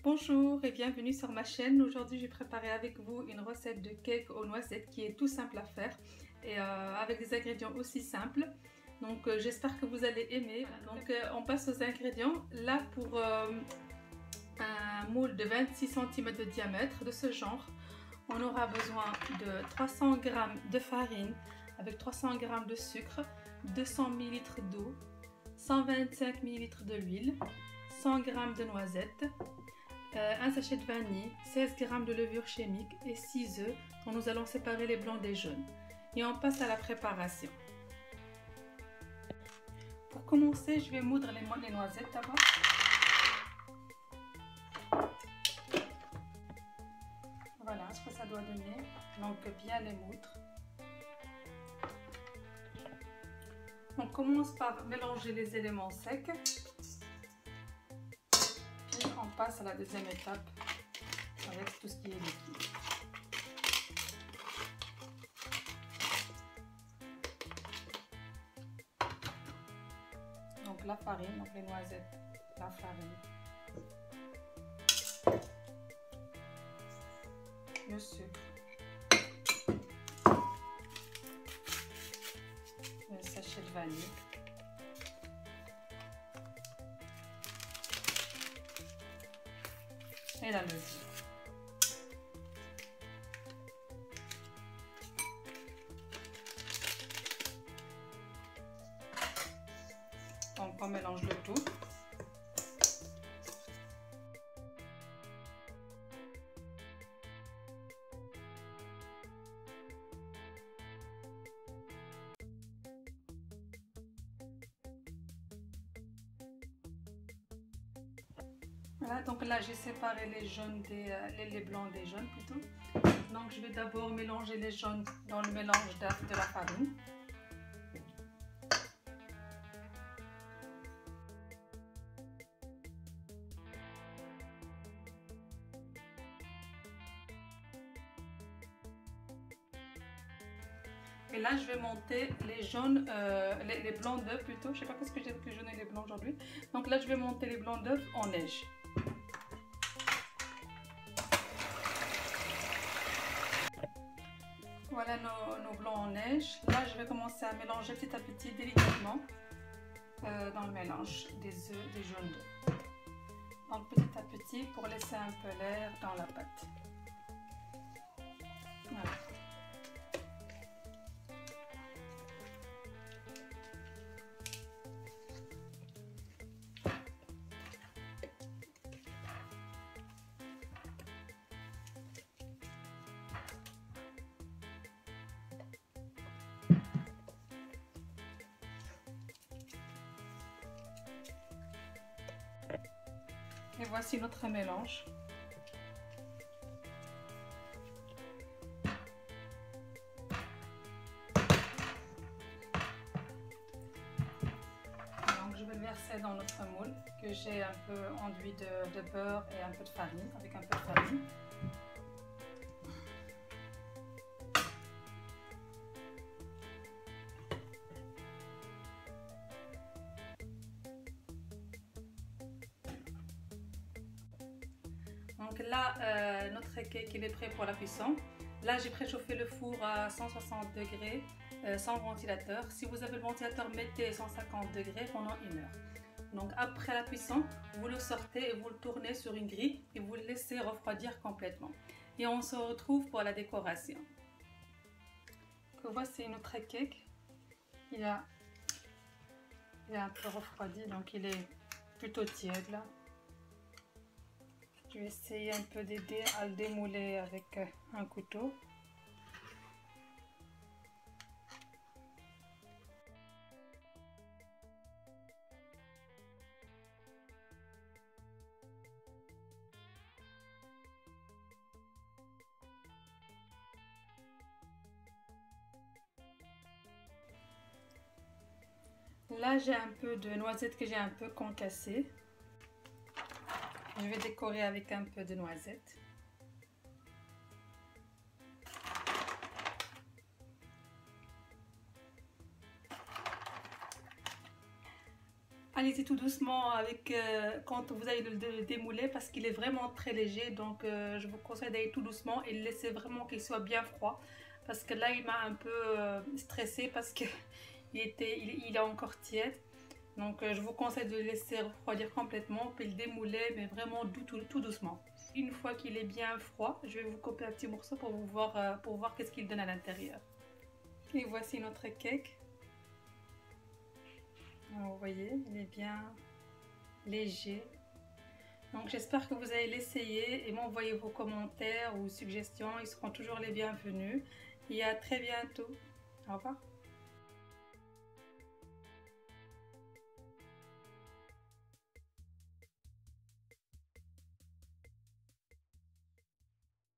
Bonjour et bienvenue sur ma chaîne. Aujourd'hui j'ai préparé avec vous une recette de cake aux noisettes qui est tout simple à faire et avec des ingrédients aussi simples. Donc j'espère que vous allez aimer. Donc on passe aux ingrédients. Là pour un moule de 26 cm de diamètre de ce genre, on aura besoin de 300 g de farine avec 300 g de sucre, 200 ml d'eau, 125 ml d'huile, 100 g de noisettes, un sachet de vanille, 16 g de levure chimique et 6 œufs dont nous allons séparer les blancs des jaunes. Et on passe à la préparation. Pour commencer, je vais moudre les noisettes d'abord. Voilà ce que ça doit donner, donc bien les moudre. On commence par mélanger les éléments secs. Puis on passe à la deuxième étape avec tout ce qui est liquide. Donc la farine, donc les noisettes, la farine, le sucre, le sachet de vanille, et la levure. Donc on mélange le tout. Voilà, donc là j'ai séparé les jaunes les blancs des jaunes plutôt. Donc je vais d'abord mélanger les jaunes dans le mélange de la farine. Et là je vais monter les jaunes, les blancs d'œufs plutôt. Je sais pas qu'est-ce que j'ai avec les jaunes et les blancs aujourd'hui. Donc là je vais monter les blancs d'œufs en neige. Voilà nos blancs en neige. Là, je vais commencer à mélanger petit à petit, délicatement, dans le mélange des œufs, des jaunes d'œufs. Donc petit à petit, pour laisser un peu l'air dans la pâte. Voilà. Et voici notre mélange. Donc je vais le verser dans notre moule que j'ai un peu enduit de beurre et un peu de farine, avec un peu de farine. Donc là, notre cake il est prêt pour la cuisson. Là, j'ai préchauffé le four à 160 degrés sans ventilateur. Si vous avez le ventilateur, mettez 150 degrés pendant 1 heure. Donc après la cuisson, vous le sortez et vous le tournez sur une grille et vous le laissez refroidir complètement. Et on se retrouve pour la décoration. Donc, voici notre cake. Il a un peu refroidi, donc il est plutôt tiède là. Je vais essayer un peu d'aider à le démouler avec un couteau. Là, j'ai un peu de noisettes que j'ai un peu concassées. Je vais décorer avec un peu de noisettes. À allez-y tout doucement avec quand vous allez le démouler parce qu'il est vraiment très léger. Donc je vous conseille d'aller tout doucement et le laisser vraiment qu'il soit bien froid. Parce que là, il m'a un peu stressée parce qu'il il est encore tiède. Donc je vous conseille de le laisser refroidir complètement, puis le démouler, mais vraiment tout doucement. Une fois qu'il est bien froid, je vais vous couper un petit morceau pour voir qu'est-ce qu'il donne à l'intérieur. Et voici notre cake. Vous voyez, il est bien léger. Donc j'espère que vous allez l'essayer et m'envoyer vos commentaires ou suggestions. Ils seront toujours les bienvenus. Et à très bientôt. Au revoir.